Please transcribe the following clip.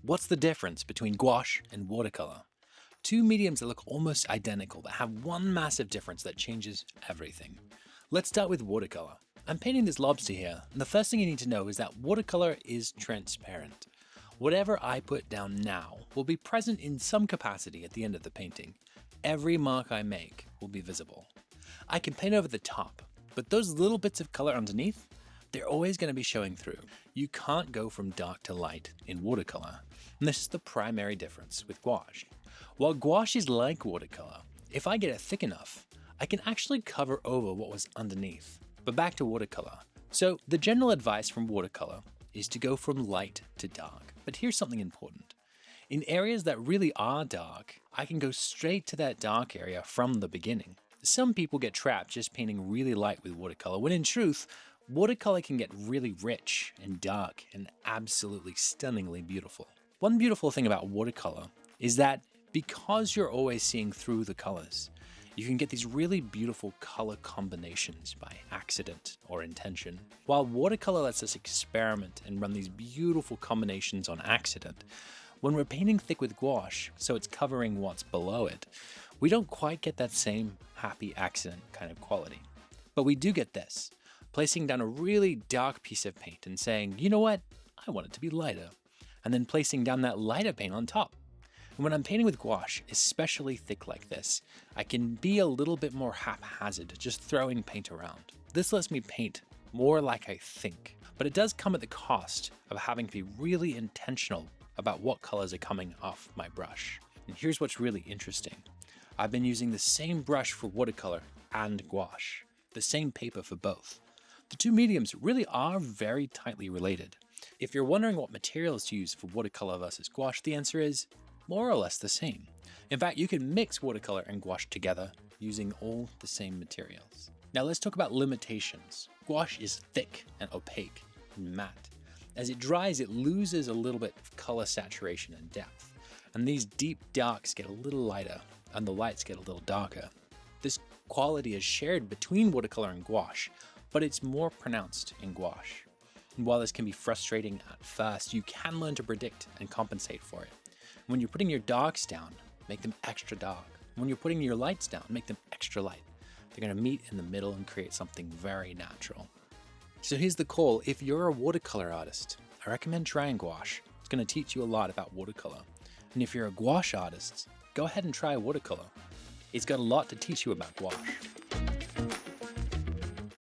What's the difference between gouache and watercolor? Two mediums that look almost identical but have one massive difference that changes everything. Let's start with watercolor. I'm painting this lobster here, and the first thing you need to know is that watercolor is transparent. Whatever I put down now will be present in some capacity at the end of the painting. Every mark I make will be visible. I can paint over the top, but those little bits of color underneath, they're always going to be showing through. You can't go from dark to light in watercolor, and this is the primary difference with gouache. While gouache is like watercolor, if I get it thick enough, I can actually cover over what was underneath. But back to watercolor. So the general advice from watercolor is to go from light to dark. But here's something important. In areas that really are dark, I can go straight to that dark area from the beginning. Some people get trapped just painting really light with watercolor, when in truth, watercolor can get really rich and dark and absolutely stunningly beautiful. One beautiful thing about watercolor is that because you're always seeing through the colors, you can get these really beautiful color combinations by accident or intention. While watercolor lets us experiment and run these beautiful combinations on accident, when we're painting thick with gouache, so it's covering what's below it, we don't quite get that same happy accident kind of quality. But we do get this, placing down a really dark piece of paint and saying, you know what, I want it to be lighter, and then placing down that lighter paint on top. And when I'm painting with gouache, especially thick like this, I can be a little bit more haphazard, just throwing paint around. This lets me paint more like I think, but it does come at the cost of having to be really intentional about what colors are coming off my brush. And here's what's really interesting. I've been using the same brush for watercolor and gouache, the same paper for both. The two mediums really are very tightly related. If you're wondering what materials to use for watercolor versus gouache, the answer is more or less the same. In fact, you can mix watercolor and gouache together using all the same materials. Now let's talk about limitations. Gouache is thick and opaque and matte. As it dries, it loses a little bit of color saturation and depth, and these deep darks get a little lighter and the lights get a little darker. This quality is shared between watercolor and gouache, but it's more pronounced in gouache. And while this can be frustrating at first, you can learn to predict and compensate for it. When you're putting your darks down, make them extra dark. When you're putting your lights down, make them extra light. They're going to meet in the middle and create something very natural. So here's the call. If you're a watercolor artist, I recommend trying gouache. It's going to teach you a lot about watercolor. And if you're a gouache artist, go ahead and try watercolor. It's got a lot to teach you about gouache.